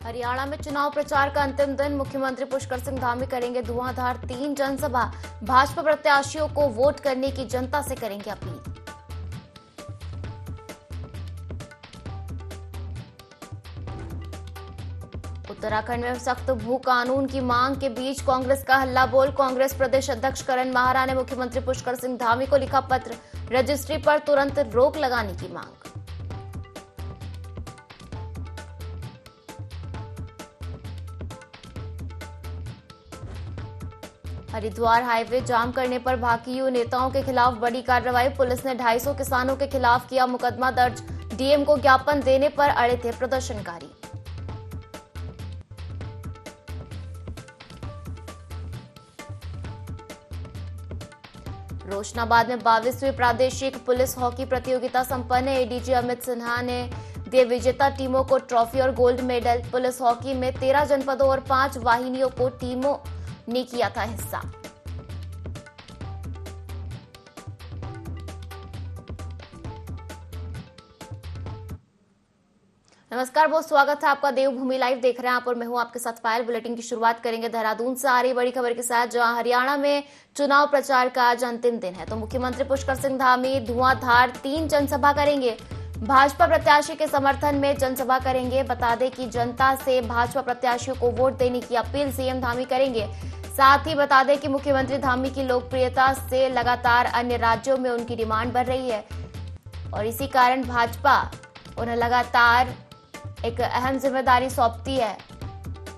हरियाणा में चुनाव प्रचार का अंतिम दिन। मुख्यमंत्री पुष्कर सिंह धामी करेंगे धुआंधार 3 जनसभा। भाजपा प्रत्याशियों को वोट करने की जनता से करेंगे अपील। उत्तराखंड में सख्त भू कानून की मांग के बीच कांग्रेस का हल्ला बोल। कांग्रेस प्रदेश अध्यक्ष करण माहरा ने मुख्यमंत्री पुष्कर सिंह धामी को लिखा पत्र। रजिस्ट्री पर तुरंत रोक लगाने की मांग। हरिद्वार हाईवे जाम करने पर भाकियू नेताओं के खिलाफ बड़ी कार्रवाई। पुलिस ने 250 किसानों के खिलाफ किया मुकदमा दर्ज। डीएम को ज्ञापन देने पर अड़े थे प्रदर्शनकारी। रोशनाबाद में 22वीं प्रादेशिक पुलिस हॉकी प्रतियोगिता संपन्न। एडीजी अमित सिन्हा ने दिए विजेता टीमों को ट्रॉफी और गोल्ड मेडल। पुलिस हॉकी में 13 जनपदों और 5 वाहिनियों को टीमों ने किया था हिस्सा। नमस्कार, बहुत स्वागत है आपका। देवभूमि लाइव देख रहे हैं आप और मैं हूं आपके साथ पायल। बुलेटिन की शुरुआत करेंगे देहरादून से आ रही बड़ी खबर के साथ, जहां हरियाणा में चुनाव प्रचार का आज अंतिम दिन है। तो मुख्यमंत्री पुष्कर सिंह धामी धुआंधार 3 जनसभा करेंगे। भाजपा प्रत्याशी के समर्थन में जनसभा करेंगे। बता दें कि जनता से भाजपा प्रत्याशियों को वोट देने की अपील सीएम धामी करेंगे। साथ ही बता दें कि मुख्यमंत्री धामी की लोकप्रियता से लगातार अन्य राज्यों में उनकी डिमांड बढ़ रही है और इसी कारण भाजपा उन्हें लगातार एक अहम जिम्मेदारी सौंपती है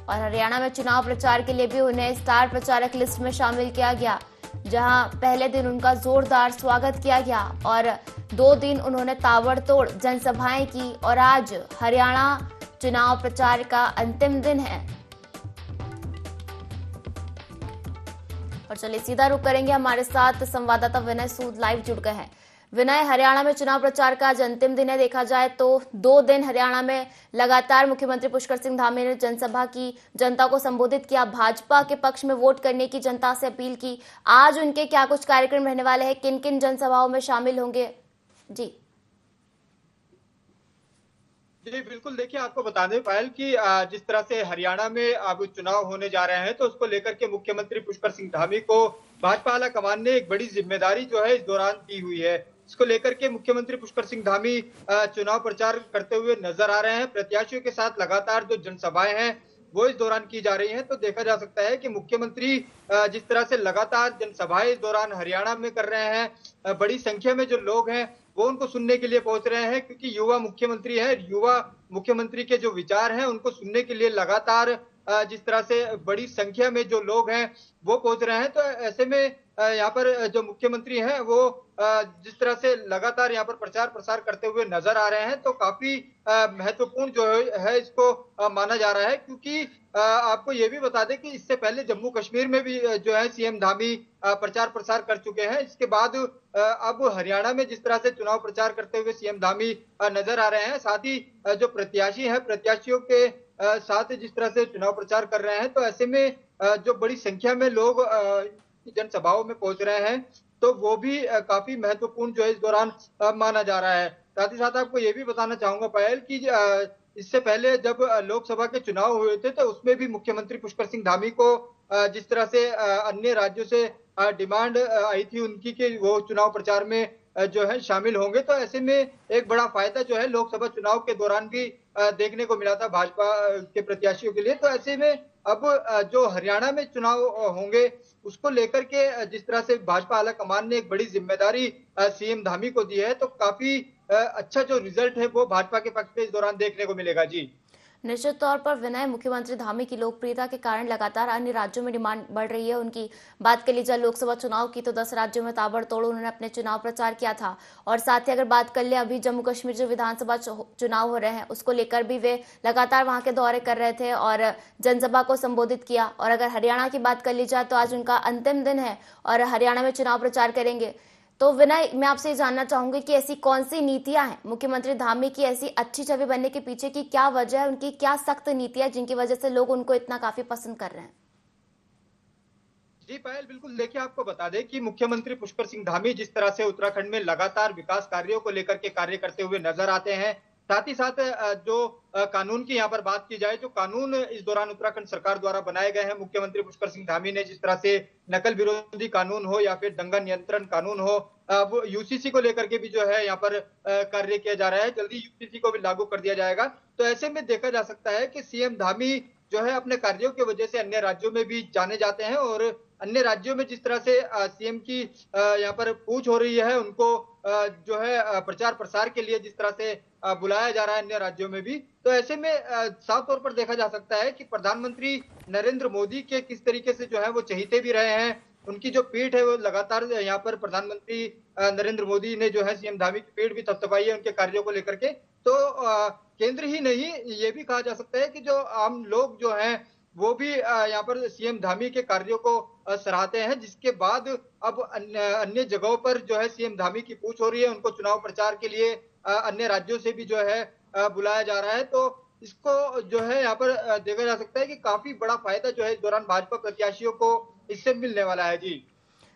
और हरियाणा में चुनाव प्रचार के लिए भी उन्हें स्टार प्रचारक लिस्ट में शामिल किया गया, जहां पहले दिन उनका जोरदार स्वागत किया गया और 2 दिन उन्होंने ताबड़तोड़ जनसभाएं की और आज हरियाणा चुनाव प्रचार का अंतिम दिन है। और चलिए सीधा रुख करेंगे, हमारे साथ संवाददाता विनय सूद लाइव जुड़ गए हैं। विनय, हरियाणा में चुनाव प्रचार का आज अंतिम दिन है। देखा जाए तो 2 दिन हरियाणा में लगातार मुख्यमंत्री पुष्कर सिंह धामी ने जनसभा की, जनता को संबोधित किया, भाजपा के पक्ष में वोट करने की जनता से अपील की। आज उनके क्या कुछ कार्यक्रम रहने वाले हैं, किन किन जनसभाओं में शामिल होंगे? जी जी बिल्कुल, देखिए आपको बता दें पायल कि जिस तरह से हरियाणा में अब चुनाव होने जा रहे हैं तो उसको लेकर के मुख्यमंत्री पुष्कर सिंह धामी को भाजपा आला कमान ने एक बड़ी जिम्मेदारी जो है इस दौरान दी हुई है। इसको लेकर के मुख्यमंत्री पुष्कर सिंह धामी चुनाव प्रचार करते हुए नजर आ रहे हैं। प्रत्याशियों के साथ लगातार जो जनसभाएं हैं वो इस दौरान की जा रही हैं। तो देखा जा सकता है कि मुख्यमंत्री जिस तरह से लगातार जनसभाएं इस दौरान हरियाणा में कर रहे हैं, बड़ी संख्या में जो लोग हैं वो उनको सुनने के लिए पहुंच रहे हैं, क्योंकि युवा मुख्यमंत्री है। युवा मुख्यमंत्री के जो विचार हैं उनको सुनने के लिए लगातार जिस तरह से बड़ी संख्या में जो लोग हैं वो पहुंच रहे हैं। तो ऐसे में यहाँ पर जो मुख्यमंत्री हैं वो जिस तरह से लगातार यहाँ पर प्रचार प्रसार करते हुए नजर आ रहे हैं, तो काफी महत्वपूर्ण जो है इसको माना जा रहा है। क्योंकि आपको ये भी बता दें कि इससे पहले जम्मू कश्मीर में भी जो है सीएम धामी प्रचार प्रसार कर चुके हैं। इसके बाद अब हरियाणा में जिस तरह से चुनाव प्रचार करते हुए सीएम धामी नजर आ रहे हैं, साथ ही जो प्रत्याशी हैं प्रत्याशियों के साथ जिस तरह से चुनाव प्रचार कर रहे हैं, तो ऐसे में जो बड़ी संख्या में लोग जनसभाओं में पहुंच रहे हैं, तो वो भी काफी महत्वपूर्ण जो है इस दौरान माना जा रहा है। साथ ही साथ आपको ये भी बताना चाहूंगा पायल कि इससे पहले जब लोकसभा के चुनाव हुए थे तो उसमें भी मुख्यमंत्री पुष्कर सिंह धामी को जिस तरह से अन्य राज्यों से डिमांड आई थी उनकी कि वो चुनाव प्रचार में जो है शामिल होंगे। तो ऐसे में एक बड़ा फायदा जो है लोकसभा चुनाव के दौरान भी देखने को मिला था भाजपा के प्रत्याशियों के लिए। तो ऐसे में अब जो हरियाणा में चुनाव होंगे उसको लेकर के जिस तरह से भाजपा आला कमान ने एक बड़ी जिम्मेदारी सीएम धामी को दी है, तो काफी अच्छा जो रिजल्ट है वो भाजपा के पक्ष में इस दौरान देखने को मिलेगा। जी निश्चित तौर पर विनय, मुख्यमंत्री धामी की लोकप्रियता के कारण लगातार अन्य राज्यों में डिमांड बढ़ रही है उनकी। बात कर ली जाए लोकसभा चुनाव की तो 10 राज्यों में ताबड़तोड़ उन्होंने अपने चुनाव प्रचार किया था और साथ ही अगर बात कर ले अभी जम्मू कश्मीर जो विधानसभा चुनाव हो रहे हैं उसको लेकर भी वे लगातार वहां के दौरे कर रहे थे और जनसभा को संबोधित किया। और अगर हरियाणा की बात कर ली जाए तो आज उनका अंतिम दिन है और हरियाणा में चुनाव प्रचार करेंगे। तो विनय, मैं आपसे ये जानना चाहूंगी कि ऐसी कौन सी नीतियां हैं मुख्यमंत्री धामी की ऐसी अच्छी छवि बनने के पीछे की, क्या वजह है, उनकी क्या सख्त नीतियां जिनकी वजह से लोग उनको इतना काफी पसंद कर रहे हैं? जी पायल, बिल्कुल देखिए आपको बता दें कि मुख्यमंत्री पुष्कर सिंह धामी जिस तरह से उत्तराखंड में लगातार विकास कार्यों को लेकर के कार्य करते हुए नजर आते हैं, साथ ही साथ जो कानून की यहाँ पर बात की जाए, जो कानून इस दौरान उत्तराखंड सरकार द्वारा बनाए गए हैं, मुख्यमंत्री पुष्कर सिंह धामी ने जिस तरह से नकल विरोधी कानून हो या फिर दंगा नियंत्रण कानून हो, अब यूसीसी को लेकर के भी जो है यहाँ पर कार्य किया जा रहा है। जल्दी यूसीसी को भी लागू कर दिया जाएगा। तो ऐसे में देखा जा सकता है कि सीएम धामी जो है अपने कार्यों की वजह से अन्य राज्यों में भी जाने जाते हैं, और अन्य राज्यों में जिस तरह से सीएम की यहाँ पर पूछ हो रही है, उनको जो है प्रचार प्रसार के लिए जिस तरह से बुलाया जा रहा है अन्य राज्यों में भी, तो ऐसे में साफ तौर पर देखा जा सकता है कि प्रधानमंत्री नरेंद्र मोदी के किस तरीके से जो है वो चहीते भी रहे हैं। उनकी जो पीठ है वो लगातार यहाँ पर प्रधानमंत्री नरेंद्र मोदी ने जो है सीएम धामी की पीठ भी थपथपाई है उनके कार्यों को लेकर के। तो केंद्र ही नहीं, ये भी कहा जा सकता है कि जो आम लोग जो हैं वो भी यहाँ पर सीएम धामी के कार्यों को सराहते हैं, जिसके बाद अब अन्य जगहों पर जो है सीएम धामी की पूछ हो रही है। उनको चुनाव प्रचार के लिए अन्य राज्यों से भी जो है बुलाया जा रहा है। तो इसको जो है यहाँ पर देखा जा सकता है कि काफी बड़ा फायदा जो है इस दौरान भाजपा प्रत्याशियों को इससे मिलने वाला है। जी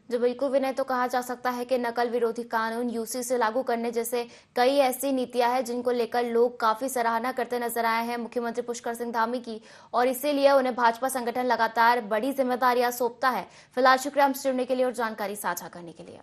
जो बिल्कुल विनय, तो कहा जा सकता है कि नकल विरोधी कानून यूसी से लागू करने जैसे कई ऐसी नीतियां हैं जिनको लेकर लोग काफी सराहना करते नजर आए हैं मुख्यमंत्री पुष्कर सिंह धामी की, और इसीलिए उन्हें भाजपा संगठन लगातार बड़ी जिम्मेदारियां सौंपता है। फिलहाल शुक्रिया हमसे जुड़ने के लिए और जानकारी साझा करने के लिए।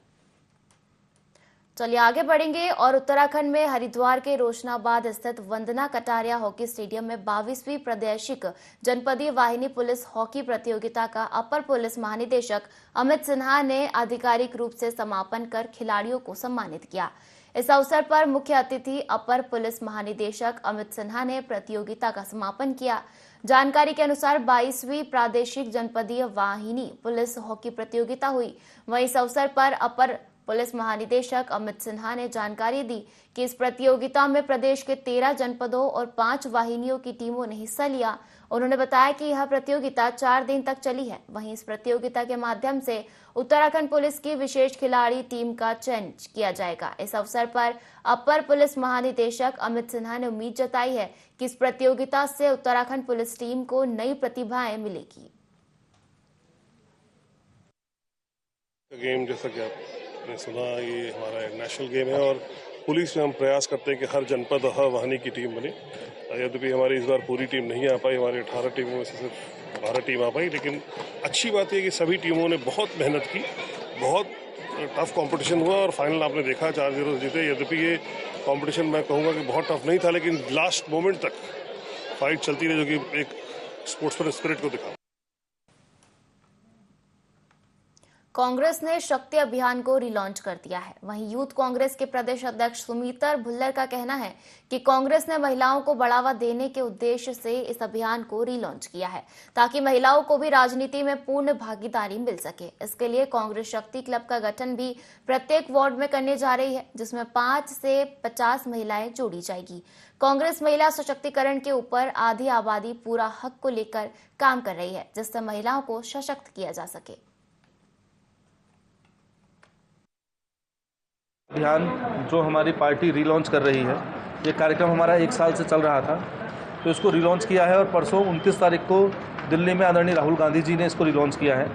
चलिए आगे बढ़ेंगे और उत्तराखंड में हरिद्वार के रोशनाबाद स्थित वंदना कटारिया हॉकी स्टेडियम में 22वीं प्रादेशिक जनपदीय वाहिनी पुलिस हॉकी प्रतियोगिता का अपर पुलिस महानिदेशक अमित सिन्हा ने आधिकारिक रूप से समापन कर खिलाड़ियों को सम्मानित किया। इस अवसर पर मुख्य अतिथि अपर पुलिस महानिदेशक अमित सिन्हा ने प्रतियोगिता का समापन किया। जानकारी के अनुसार 22वीं प्रादेशिक जनपदीय वाहिनी पुलिस हॉकी प्रतियोगिता हुई। वहीं इस अवसर पर अपर पुलिस महानिदेशक अमित सिन्हा ने जानकारी दी कि इस प्रतियोगिता में प्रदेश के 13 जनपदों और 5 वाहिनियों की टीमों ने हिस्सा लिया। उन्होंने बताया कि यह प्रतियोगिता 4 दिन तक चली है। वहीं इस प्रतियोगिता के माध्यम से उत्तराखंड पुलिस की विशेष खिलाड़ी टीम का चयन किया जाएगा। इस अवसर पर अपर पुलिस महानिदेशक अमित सिन्हा ने उम्मीद जताई है कि इस प्रतियोगिता से उत्तराखंड पुलिस टीम को नई प्रतिभाएं मिलेगी। गेम जैसा कि आपने सुना, ये हमारा नेशनल गेम है और पुलिस में हम प्रयास करते हैं कि हर जनपद और हर वाहिनी की टीम बने। यद्यपि हमारी इस बार पूरी टीम नहीं आ पाई, हमारी 18 टीमों में से सिर्फ 12 टीम आ पाई, लेकिन अच्छी बात है कि सभी टीमों ने बहुत मेहनत की। बहुत टफ कंपटीशन हुआ और फाइनल आपने देखा 4-0 जीते। यद्यपि ये कंपटीशन मैं कहूँगा कि बहुत टफ नहीं था, लेकिन लास्ट मोमेंट तक फाइट चलती रही, जो कि एक स्पोर्ट्समैन स्पिरिट को दिखा। कांग्रेस ने शक्ति अभियान को रिलॉन्च कर दिया है। वहीं यूथ कांग्रेस के प्रदेश अध्यक्ष सुमितर भुल्लर का कहना है कि कांग्रेस ने महिलाओं को बढ़ावा देने के उद्देश्य से इस अभियान को रिलॉन्च किया है, ताकि महिलाओं को भी राजनीति में पूर्ण भागीदारी मिल सके। इसके लिए कांग्रेस शक्ति क्लब का गठन भी प्रत्येक वार्ड में करने जा रही है, जिसमें 5 से 50 महिलाएं जोड़ी जाएगी। कांग्रेस महिला सशक्तिकरण के ऊपर आधी आबादी पूरा हक को लेकर काम कर रही है, जिससे महिलाओं को सशक्त किया जा सके। अभियान जो हमारी पार्टी रीलॉन्च कर रही है, ये कार्यक्रम हमारा 1 साल से चल रहा था, तो इसको रीलॉन्च किया है और परसों 29 तारीख को दिल्ली में आदरणीय राहुल गांधी जी ने इसको रीलॉन्च किया है।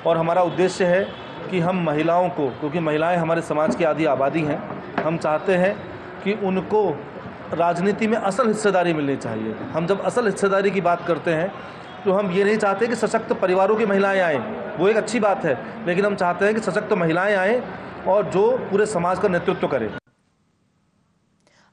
और हमारा उद्देश्य है कि हम महिलाओं को, क्योंकि महिलाएं हमारे समाज की आधी आबादी हैं, हम चाहते हैं कि उनको राजनीति में असल हिस्सेदारी मिलनी चाहिए। हम जब असल हिस्सेदारी की बात करते हैं तो हम ये नहीं चाहते कि सशक्त परिवारों की महिलाएं आएँ, वो एक अच्छी बात है, लेकिन हम चाहते हैं कि सशक्त महिलाएं आएँ और जो पूरे समाज का नेतृत्व करे।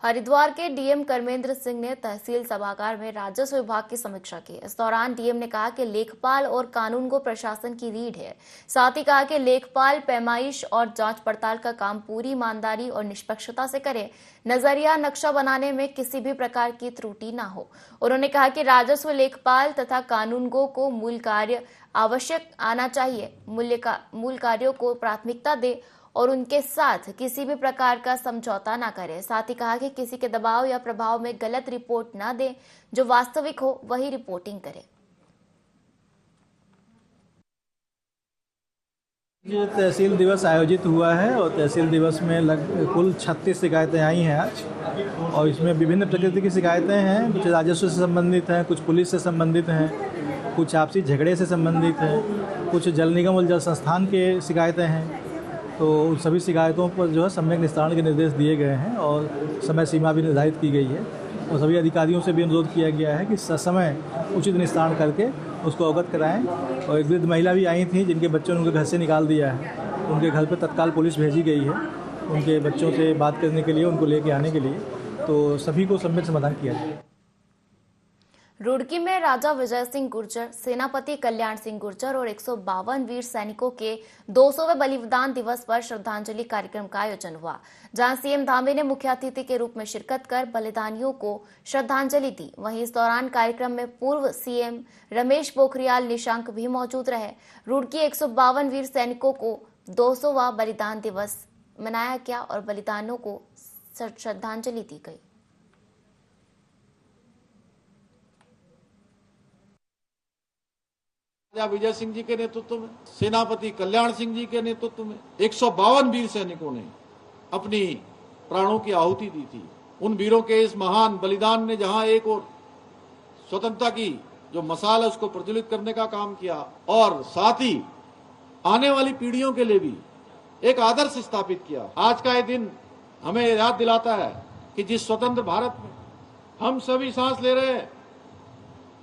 हरिद्वार के डीएम कर्मेंद्र सिंह ने तहसील सभागार में राजस्व विभाग की समीक्षा की। इस दौरान डीएम ने कहा कि लेखपाल और कानूनगो प्रशासन की रीढ़ है। साथ ही कहा कि लेखपाल पैमाइश और जांच पड़ताल का काम पूरी ईमानदारी और निष्पक्षता से करे। नजरिया नक्शा बनाने में किसी भी प्रकार की त्रुटि न हो। उन्होंने कहा कि राजस्व लेखपाल तथा कानूनगो को मूल कार्य आवश्यक आना चाहिए, मूल कार्यों को प्राथमिकता दे और उनके साथ किसी भी प्रकार का समझौता ना करे। साथ ही कहा कि किसी के दबाव या प्रभाव में गलत रिपोर्ट ना दे, जो वास्तविक हो वही रिपोर्टिंग करे। ये तहसील दिवस आयोजित हुआ है और तहसील दिवस में कुल 36 शिकायतें आई हैं आज, और इसमें विभिन्न प्रकृति की शिकायतें हैं। कुछ राजस्व से संबंधित हैं, कुछ पुलिस से संबंधित हैं, कुछ आपसी झगड़े से संबंधित हैं, कुछ जल निगम और जल संस्थान के शिकायतें हैं। तो उन सभी शिकायतों पर जो है सम्यक निस्तारण के निर्देश दिए गए हैं और समय सीमा भी निर्धारित की गई है और सभी अधिकारियों से भी अनुरोध किया गया है कि ससमय उचित निस्तारण करके उसको अवगत कराएं। और एक वृद्ध महिला भी आई थी जिनके बच्चों ने उनके घर से निकाल दिया है, उनके घर पर तत्काल पुलिस भेजी गई है उनके बच्चों से बात करने के लिए, उनको लेके आने के लिए। तो सभी को सम्यक समाधान किया जाए। रुड़की में राजा विजय सिंह गुर्जर, सेनापति कल्याण सिंह गुर्जर और 152 वीर सैनिकों के 200वें बलिदान दिवस पर श्रद्धांजलि कार्यक्रम का आयोजन हुआ, जहां सीएम धामी ने मुख्य अतिथि के रूप में शिरकत कर बलिदानियों को श्रद्धांजलि दी। वहीं इस दौरान कार्यक्रम में पूर्व सीएम रमेश पोखरियाल निशंक भी मौजूद रहे। रुड़की 152 वीर सैनिकों को 200वां बलिदान दिवस मनाया गया और बलिदानों को श्रद्धांजलि दी गई। राजा विजय सिंह जी के नेतृत्व में, सेनापति कल्याण सिंह जी के नेतृत्व में 152 वीर सैनिकों ने अपनी प्राणों की आहुति दी थी। उन वीरों के इस महान बलिदान ने जहां एक और स्वतंत्रता की जो मसाल है उसको प्रज्वलित करने का काम किया और साथ ही आने वाली पीढ़ियों के लिए भी एक आदर्श स्थापित किया। आज का ये दिन हमें याद दिलाता है कि जिस स्वतंत्र भारत में हम सभी सांस ले रहे हैं,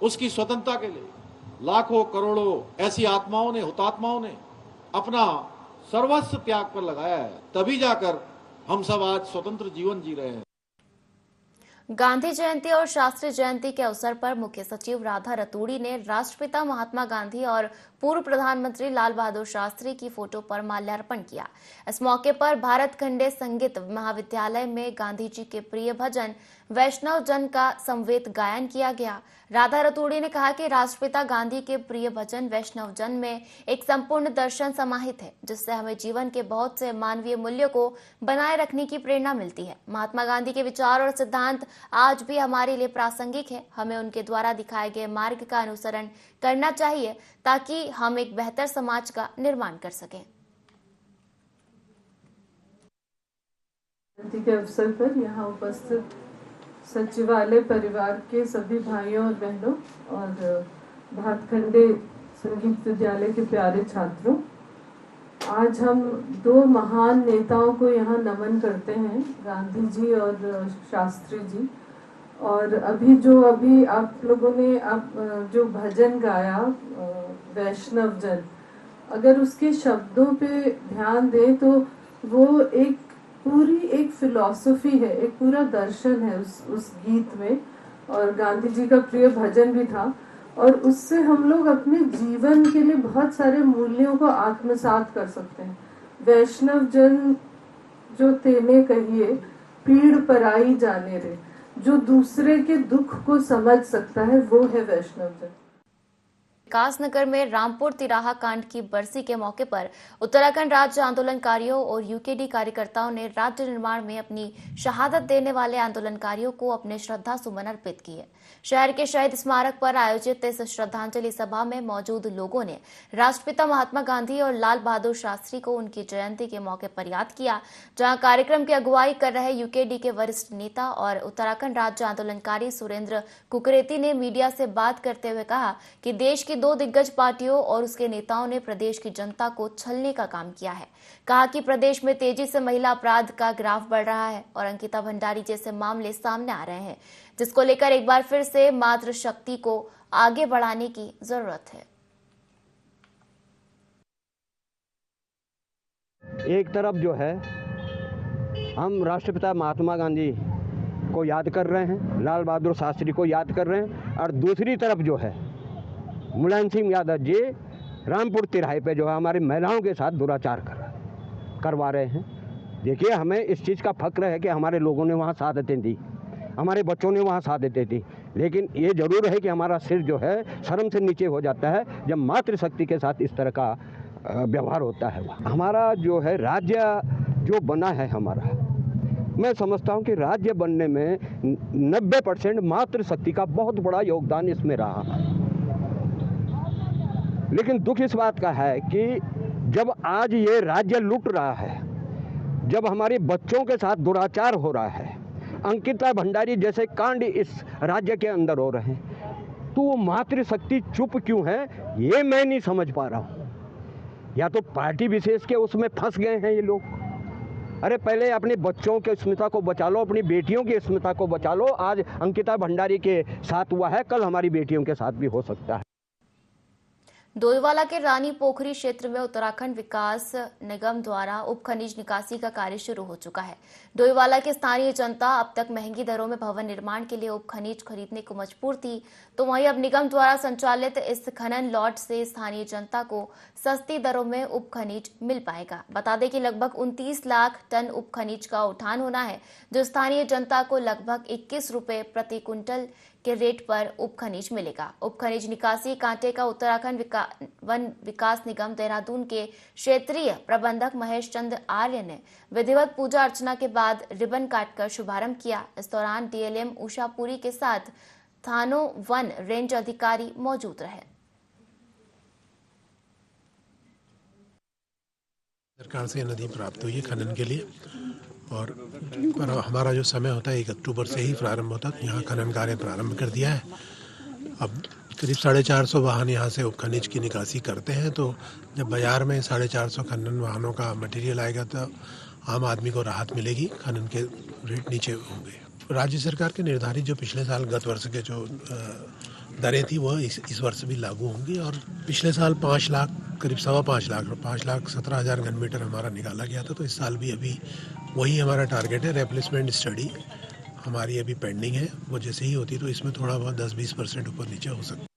उसकी स्वतंत्रता के लिए लाखों करोड़ों ऐसी आत्माओं ने, हुतात्माओं ने अपना सर्वस्व त्याग पर लगाया है, तभी जाकर हम सब आज स्वतंत्र जीवन जी रहे हैं। गांधी जयंती और शास्त्री जयंती के अवसर पर मुख्य सचिव राधा रतूड़ी ने राष्ट्रपिता महात्मा गांधी और पूर्व प्रधानमंत्री लाल बहादुर शास्त्री की फोटो पर माल्यार्पण किया। इस मौके पर भारत खंडे संगीत महाविद्यालय में गांधी जी के प्रिय भजन वैष्णव जन का समवेत गायन किया गया। राधा रतूड़ी ने कहा कि राष्ट्रपिता गांधी के प्रिय भजन वैष्णव जन में एक संपूर्ण दर्शन समाहित है, जिससे हमें जीवन के बहुत से मानवीय मूल्यों को बनाए रखने की प्रेरणा मिलती है। महात्मा गांधी के विचार और सिद्धांत आज भी हमारे लिए प्रासंगिक है। हमें उनके द्वारा दिखाए गए मार्ग का अनुसरण करना चाहिए ताकि हम एक बेहतर समाज का निर्माण कर सकें। जयंती के अवसर पर यहाँ उपस्थित सचिवालय परिवार के सभी भाइयों और बहनों और भातखंडे संगीत विद्यालय के प्यारे छात्रों, आज हम दो महान नेताओं को यहाँ नमन करते हैं, गांधी जी और शास्त्री जी। और अभी आप लोगों ने जो भजन गाया वैष्णव जन, अगर उसके शब्दों पे ध्यान दें तो वो एक फिलॉसफी है, एक पूरा दर्शन है उस गीत में, और गांधी जी का प्रिय भजन भी था। और उससे हम लोग अपने जीवन के लिए बहुत सारे मूल्यों को आत्मसात कर सकते हैं। वैष्णव जन जो तेने कहिए पीड़ पराई जाने रे, जो दूसरे के दुख को समझ सकता है वो है वैष्णव जन। विकासनगर में रामपुर तिराहा कांड की बरसी के मौके पर उत्तराखंड राज्य आंदोलनकारियों और यूकेडी कार्यकर्ताओं ने राज्य निर्माण में अपनी शहादत देने वाले आंदोलनकारियों को अपने श्रद्धा सुमन अर्पित किए। शहर के शहीद स्मारक पर आयोजित इस श्रद्धांजलि सभा में मौजूद लोगों ने राष्ट्रपिता महात्मा गांधी और लाल बहादुर शास्त्री को उनकी जयंती के मौके पर याद किया, जहां कार्यक्रम की अगुवाई कर रहे यूकेडी के वरिष्ठ नेता और उत्तराखंड राज्य आंदोलनकारी सुरेंद्र कुकरेती ने मीडिया से बात करते हुए कहा कि देश की दो दिग्गज पार्टियों और उसके नेताओं ने प्रदेश की जनता को छलने का काम किया है। कहा कि प्रदेश में तेजी से महिला अपराध का ग्राफ बढ़ रहा है और अंकिता भंडारी जैसे मामले सामने आ रहे हैं, जिसको लेकर एक बार फिर से मातृशक्ति को आगे बढ़ाने की जरूरत है। एक तरफ जो है हम राष्ट्रपिता महात्मा गांधी को याद कर रहे हैं, लाल बहादुर शास्त्री को याद कर रहे हैं, और दूसरी तरफ जो है मुलायम सिंह यादव जी रामपुर तिराहे पे जो है हमारी महिलाओं के साथ दुराचार करवा रहे हैं। देखिए, हमें इस चीज़ का फक्र है कि हमारे लोगों ने वहाँ शहादतें दी, हमारे बच्चों ने वहाँ शहादतें दी, लेकिन ये ज़रूर है कि हमारा सिर जो है शर्म से नीचे हो जाता है जब मातृशक्ति के साथ इस तरह का व्यवहार होता है। हमारा जो है राज्य जो बना है हमारा, मैं समझता हूँ कि राज्य बनने में 90% मातृशक्ति का बहुत बड़ा योगदान इसमें रहा है। लेकिन दुख इस बात का है कि जब आज ये राज्य लूट रहा है, जब हमारे बच्चों के साथ दुराचार हो रहा है, अंकिता भंडारी जैसे कांड इस राज्य के अंदर हो रहे हैं, तो वो मातृशक्ति चुप क्यों है ये मैं नहीं समझ पा रहा हूँ। या तो पार्टी विशेष के उसमें फंस गए हैं ये लोग। अरे पहले अपने बच्चों की अस्मिता को बचा लो, अपनी बेटियों की अस्मिता को बचा लो। आज अंकिता भंडारी के साथ हुआ है, कल हमारी बेटियों के साथ भी हो सकता है। डोईवाला के रानी पोखरी क्षेत्र में उत्तराखंड विकास निगम द्वारा उप खनिज निकासी का कार्य शुरू हो चुका है। डोईवाला की स्थानीय जनता अब तक महंगी दरों में भवन निर्माण के लिए उप खनिज खरीदने को मजबूर थी, तो वहीं अब निगम द्वारा संचालित इस खनन लॉट से स्थानीय जनता को सस्ती दरों में उप खनिज मिल पाएगा। बता दें कि लगभग 29 लाख टन उप खनिज का उठान होना है, जो स्थानीय जनता को लगभग 21 रुपए प्रति क्विंटल के रेट पर उप खनिज मिलेगा। उप खनिज निकासी कांटे का उत्तराखंड वन विकास निगम देहरादून के क्षेत्रीय प्रबंधक महेश चंद्र आर्य ने विधिवत पूजा अर्चना के बाद रिबन काटकर शुभारंभ किया। इस दौरान डीएलएम उषा पुरी के साथ थानों वन रेंज अधिकारी मौजूद रहे। सरकार से नदी प्राप्त हुई है खनन के लिए, और पर हमारा जो समय होता है 1 अक्टूबर से ही प्रारंभ होता है। यहाँ खनन कार्य प्रारंभ कर दिया है। अब करीब 450 वाहन यहाँ से खनिज की निकासी करते हैं, तो जब बाजार में 450 खनन वाहनों का मटेरियल आएगा तो आम आदमी को राहत मिलेगी, खनन के रेट नीचे होंगे। राज्य सरकार के निर्धारित जो पिछले साल गत वर्ष के जो दरें थी वह इस वर्ष भी लागू होंगी। और पिछले साल 5 लाख करीब 5,17,000 घन मीटर हमारा निकाला गया था, तो इस साल भी अभी वही हमारा टारगेट है। रिप्लेसमेंट स्टडी हमारी अभी पेंडिंग है, वो जैसे ही होती तो इसमें थोड़ा बहुत 10-20% ऊपर नीचे हो सकता है।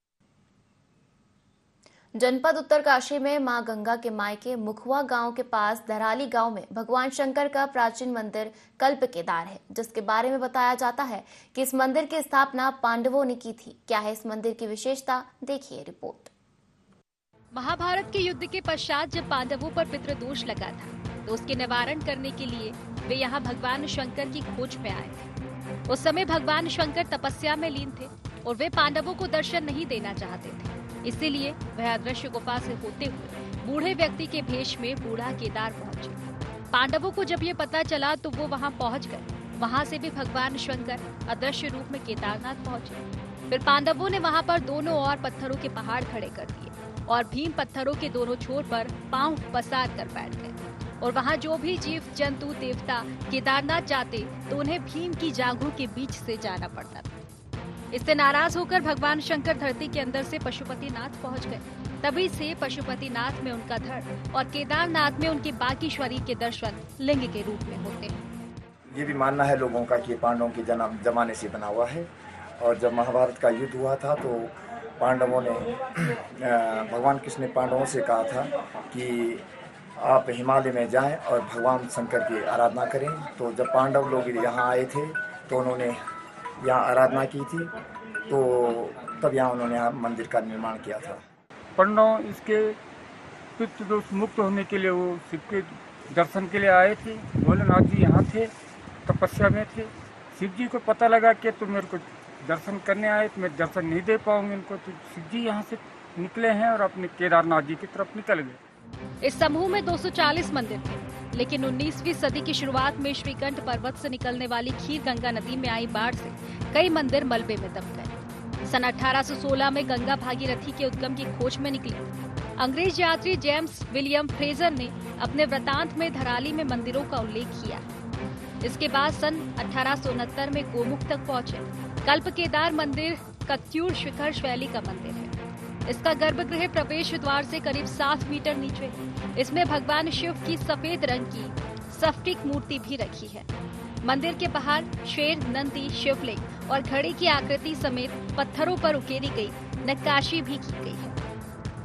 जनपद उत्तरकाशी में मां गंगा के मायके मुखवा गांव के पास धराली गांव में भगवान शंकर का प्राचीन मंदिर कल्प केदार है, जिसके बारे में बताया जाता है कि इस मंदिर की स्थापना पांडवों ने की थी। क्या है इस मंदिर की विशेषता, देखिए रिपोर्ट। महाभारत के युद्ध के पश्चात जब पांडवों पर पितृदोष लगा था, तो उसके निवारण करने के लिए वे यहाँ भगवान शंकर की खोज में आए थे। उस समय भगवान शंकर तपस्या में लीन थे और वे पांडवों को दर्शन नहीं देना चाहते थे, इसीलिए वह अदृश्य गुफा से होते हुए बूढ़े व्यक्ति के भेष में बूढ़ा केदार पहुंचे। पांडवों को जब ये पता चला तो वो वहां पहुंच गए। वहां से भी भगवान शंकर अदृश्य रूप में केदारनाथ पहुंचे। फिर पांडवों ने वहां पर दोनों ओर पत्थरों के पहाड़ खड़े कर दिए और भीम पत्थरों के दोनों छोर पर पांव पसार कर बैठ गए। और वहां जो भी जीव जंतु देवता केदारनाथ जाते तो उन्हें भीम की जांघों के बीच से जाना पड़ता था। इससे नाराज होकर भगवान शंकर धरती के अंदर से पशुपतिनाथ पहुंच गए। तभी से पशुपतिनाथ में उनका धड़ और केदारनाथ में उनके बाकी शरीर के दर्शन लिंग के रूप में होते हैं। ये भी मानना है लोगों का कि पांडवों के जमाने से बना हुआ है, और जब महाभारत का युद्ध हुआ था तो पांडवों ने भगवान कृष्ण ने पांडवों से कहा था कि आप हिमालय में जाएं और भगवान शंकर की आराधना करें। तो जब पांडव लोग यहाँ आए थे तो उन्होंने यहाँ आराधना की थी, तो तब यहाँ उन्होंने मंदिर का निर्माण किया था। पांडव इसके पितृदोष मुक्त होने के लिए वो शिव के दर्शन के लिए आए थे। भोलेनाथ जी यहाँ थे, तपस्या में थे। शिव जी को पता लगा कि तुम मेरे को दर्शन करने आए तो मैं दर्शन नहीं दे पाऊंगी इनको, तो शिव जी यहाँ से निकले हैं और अपने केदारनाथ जी की तरफ निकल गए। इस समूह में 240 मंदिर थे, लेकिन 19वीं सदी की शुरुआत में श्रीकंठ पर्वत से निकलने वाली खीर गंगा नदी में आई बाढ़ से कई मंदिर मलबे में दब गए। सन 1816 में गंगा भागीरथी के उद्गम की खोज में निकले अंग्रेज यात्री जेम्स विलियम फ्रेजर ने अपने वृतांत में धराली में मंदिरों का उल्लेख किया। इसके बाद सन 1869 में गोमुख तक पहुंचे। कल्प केदार मंदिर कत्यूर शिखर शैली का मंदिर है। इसका गर्भगृह प्रवेश द्वार से करीब 7 मीटर नीचे है। इसमें भगवान शिव की सफेद रंग की स्फटिक मूर्ति भी रखी है। मंदिर के बाहर शेर, नंदी, शिवलिंग और घड़ी की आकृति समेत पत्थरों पर उकेरी गई नक्काशी भी की गई है।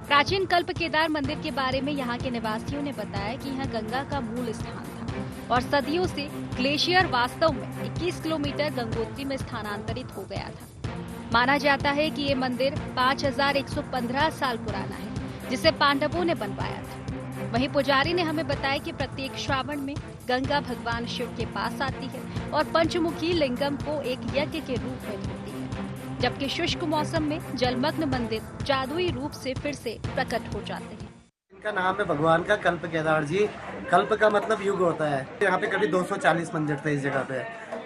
प्राचीन कल्प केदार मंदिर के बारे में यहाँ के निवासियों ने बताया कि यहाँ गंगा का मूल स्थान था और सदियों से ग्लेशियर वास्तव में 21 किलोमीटर गंगोत्री में स्थानांतरित हो गया था। माना जाता है कि ये मंदिर 5115 साल पुराना है, जिसे पांडवों ने बनवाया था। वहीं पुजारी ने हमें बताया कि प्रत्येक श्रावण में गंगा भगवान शिव के पास आती है और पंचमुखी लिंगम को एक यज्ञ के रूप में धोती है, जबकि शुष्क मौसम में जलमग्न मंदिर जादुई रूप से फिर से प्रकट हो जाते हैं। इनका नाम है भगवान का कल्प केदार जी। कल्प का मतलब युग होता है। यहाँ पे कभी 240 मंदिर थे इस जगह पे।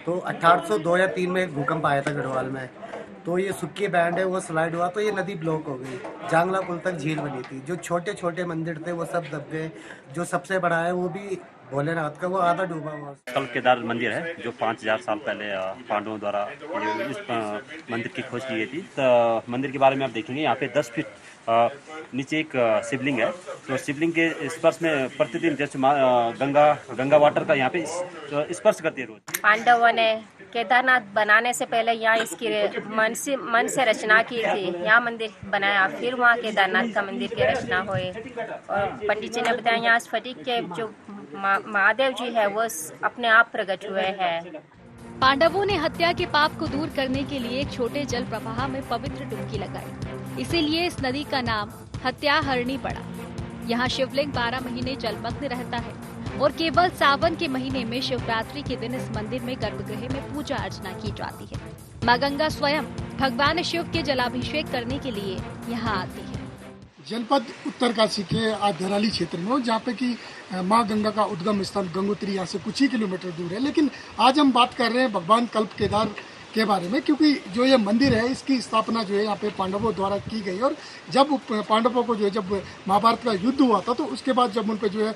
तो 1802 या 3 में भूकंप आया था गढ़वाल में, तो ये सुक्की बैंड है वो स्लाइड हुआ तो ये नदी ब्लॉक हो गई, जांगला पुल तक झील बनी थी। जो छोटे छोटे मंदिर थे वो सब दब गए, जो सबसे बड़ा है वो भी भोलेनाथ का वो आधा डूबा हुआ। कल्प केदार मंदिर है जो 5000 साल पहले पांडवों द्वारा इस मंदिर की खोज की गई थी। तो मंदिर के बारे में आप देखेंगे यहाँ पे 10 फीट नीचे एक शिवलिंग है। तो शिवलिंग के स्पर्श में प्रतिदिन जैसे गंगा वाटर का यहाँ पे स्पर्श करती है रोज। पांडवों ने केदारनाथ बनाने से पहले यहाँ इसकी मन से रचना की थी, यहाँ मंदिर बनाया, फिर वहाँ केदारनाथ का मंदिर की रचना हुई। और पंडित जी ने बताया यहाँ स्फटिक के जो महादेव जी है वो अपने आप प्रकट हुए हैं। पांडवों ने हत्या के पाप को दूर करने के लिए एक छोटे जल प्रवाह में पवित्र डुबकी लगाई, इसीलिए इस नदी का नाम हत्याहरणी पड़ा। यहाँ शिवलिंग 12 महीने जलमग्न रहता है और केवल सावन के महीने में शिवरात्रि के दिन इस मंदिर में गर्भगृह में पूजा अर्चना की जाती है। माँ गंगा स्वयं भगवान शिव के जलाभिषेक करने के लिए यहाँ आती है। जनपद उत्तरकाशी के आधराली क्षेत्र में, जहाँ पे कि माँ गंगा का उद्गम स्थल गंगोत्री यहाँ से कुछ ही किलोमीटर दूर है। लेकिन आज हम बात कर रहे हैं भगवान कल्प केदार के बारे में, क्योंकि जो ये मंदिर है इसकी स्थापना जो है यहाँ पे पांडवों द्वारा की गई। और जब पांडवों को जो है जब महाभारत का युद्ध हुआ था तो उसके बाद जब उन पे जो है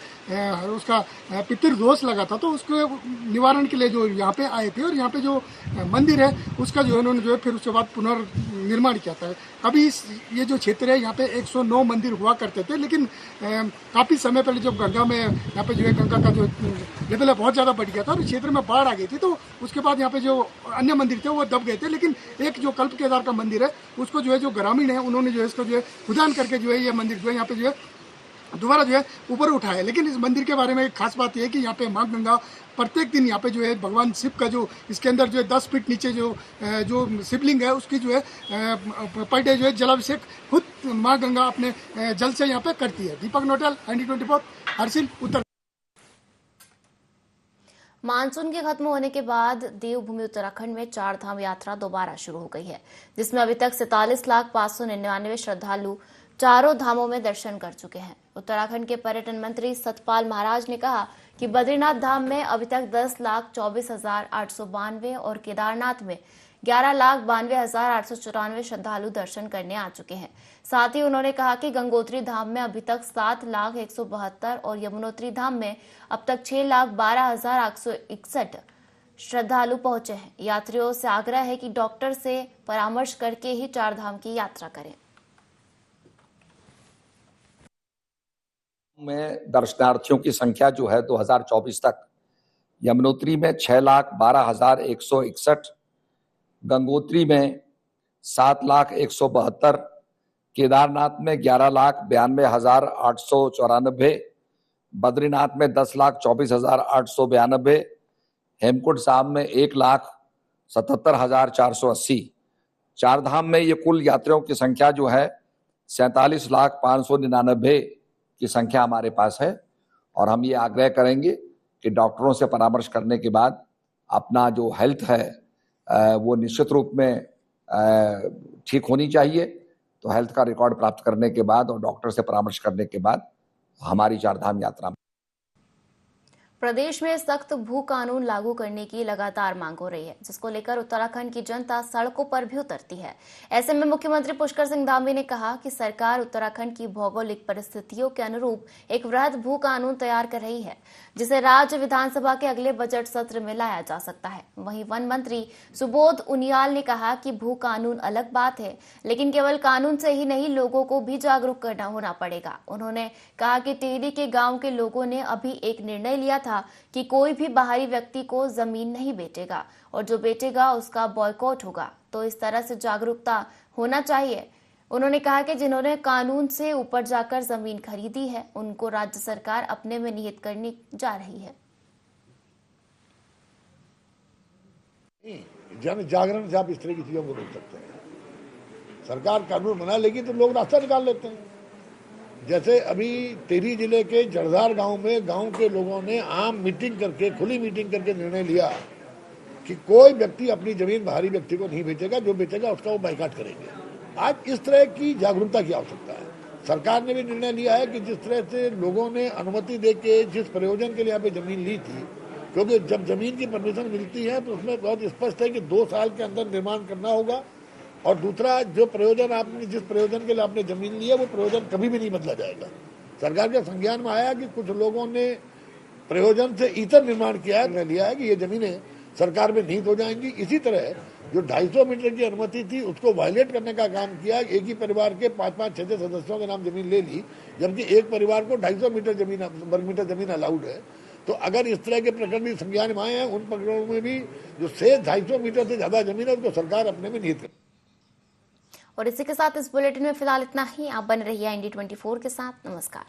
उसका पितृदोष लगा था तो उसके निवारण के लिए जो यहाँ पे आए थे। और यहाँ पे जो मंदिर है उसका जो है उन्होंने जो है फिर उसके बाद पुनर्निर्माण किया था। अभी ये जो क्षेत्र है यहाँ पे 109 मंदिर हुआ करते थे, लेकिन काफ़ी समय पहले जब गंगा में यहाँ पे जो है गंगा का जो लेवल है बहुत ज़्यादा बढ़ गया था और क्षेत्र में बाढ़ आ गई थी, तो उसके बाद यहाँ पे जो अन्य मंदिर थे वो दब गए थे। लेकिन एक जो कल्प केदार का मंदिर है उसको जो है जो ग्रामीण है उन्होंने जो है इसको जो है खुदान करके जो है ये मंदिर जो है यहाँ पे जो है दोबारा जो है ऊपर उठाया। लेकिन इस मंदिर के बारे में एक खास बात यह है कि यहाँ पे माँ गंगा प्रत्येक दिन यहाँ पे जो है भगवान शिव का जो इसके अंदर जो है 10 फीट नीचे जो शिवलिंग है उसकी जो है पर डे जो है जलाभिषेक खुद माँ गंगा अपने जल से यहाँ पे करती है। दीपक नोटल, ND24, हरसिल, उत्तर। मानसून के खत्म होने के बाद देवभूमि उत्तराखंड में 4 धाम यात्रा दोबारा शुरू हो गई है, जिसमें अभी तक 47,599 श्रद्धालु चारों धामों में दर्शन कर चुके हैं। उत्तराखंड के पर्यटन मंत्री सतपाल महाराज ने कहा कि बद्रीनाथ धाम में अभी तक 10,24,892 और केदारनाथ में 11,92,894 श्रद्धालु दर्शन करने आ चुके हैं। साथ ही उन्होंने कहा कि गंगोत्री धाम में अभी तक 7,172 और यमुनोत्री धाम में अब तक 6,12,861 श्रद्धालु पहुंचे हैं। यात्रियों से आग्रह है कि डॉक्टर से परामर्श करके ही 4 धाम की यात्रा करें। में दर्शनार्थियों की संख्या जो है 2024 तक यमुनोत्री में 6,12,161, गंगोत्री में 7,172, केदारनाथ में 11,92,894, बद्रीनाथ में 10,24,892, हेमकुंड साहब में 1,77,480। 4 धाम में ये कुल यात्रियों की संख्या जो है 47,599 की संख्या हमारे पास है। और हम ये आग्रह करेंगे कि डॉक्टरों से परामर्श करने के बाद अपना जो हेल्थ है वो निश्चित रूप में ठीक होनी चाहिए। तो हेल्थ का रिकॉर्ड प्राप्त करने के बाद और डॉक्टर से परामर्श करने के बाद हमारी 4 धाम यात्रा। प्रदेश में सख्त भू कानून लागू करने की लगातार मांग हो रही है, जिसको लेकर उत्तराखंड की जनता सड़कों पर भी उतरती है। ऐसे में मुख्यमंत्री पुष्कर सिंह धामी ने कहा कि सरकार उत्तराखंड की भौगोलिक परिस्थितियों के अनुरूप एक वृहद भू कानून तैयार कर रही है, जिसे राज्य विधानसभा के अगले बजट सत्र में लाया जा सकता है। वहीं वन मंत्री सुबोध उनियाल ने कहा कि भू कानून अलग बात है, लेकिन केवल कानून से ही नहीं, लोगों को भी जागरूक करना होना पड़ेगा। उन्होंने कहा कि टिहरी के गांव के लोगों ने अभी एक निर्णय लिया था कि कोई भी बाहरी व्यक्ति को जमीन नहीं बेचेगा और जो बेचेगा उसका बॉयकॉट होगा। तो इस तरह से जागरूकता होना चाहिए। उन्होंने कहा कि जिन्होंने कानून से ऊपर जाकर जमीन खरीदी है उनको राज्य सरकार अपने में निहित करने जा रही है। जन जागरण से आप इस तरह की चीजों को रोक सकते हैं। सरकार कानून बना लेगी तो लोग रास्ता निकाल लेते हैं। जैसे अभी टिहरी जिले के जड़धार गांव में गांव के लोगों ने आम मीटिंग करके, खुली मीटिंग करके निर्णय लिया कि कोई व्यक्ति अपनी जमीन बाहरी व्यक्ति को नहीं बेचेगा, जो बेचेगा उसका वो बाइकाट करेंगे। आज इस तरह की जागरूकता की आवश्यकता है। सरकार ने भी निर्णय लिया है कि जिस तरह से लोगों ने अनुमति देके जिस प्रयोजन के लिए यहाँ पे जमीन ली थी, क्योंकि जब जमीन की परमिशन मिलती है तो उसमें बहुत स्पष्ट है कि 2 साल के अंदर निर्माण करना होगा और दूसरा, जो प्रयोजन आपने, जिस प्रयोजन के लिए आपने जमीन ली है, वो प्रयोजन कभी भी नहीं बदला जाएगा। सरकार के संज्ञान में आया कि कुछ लोगों ने प्रयोजन से इतर निर्माण किया है, लिया है कि ये जमीनें सरकार में निहित हो जाएंगी। इसी तरह जो 250 मीटर की अनुमति थी उसको वायलेट करने का काम किया। एक ही परिवार के 5-5, 6-6 सदस्यों के नाम जमीन ले ली, जबकि एक परिवार को 250 मीटर जमीन, वर्ग मीटर जमीन अलाउड है। तो अगर इस तरह के प्रकरण भी संज्ञान में आए हैं, उन प्रकरणों में भी जो शेष 250 मीटर से ज्यादा जमीन है उसको सरकार अपने में निहित करे। और इसी के साथ इस बुलेटिन में फिलहाल इतना ही। आप बने रहिए IND 24 के साथ। नमस्कार।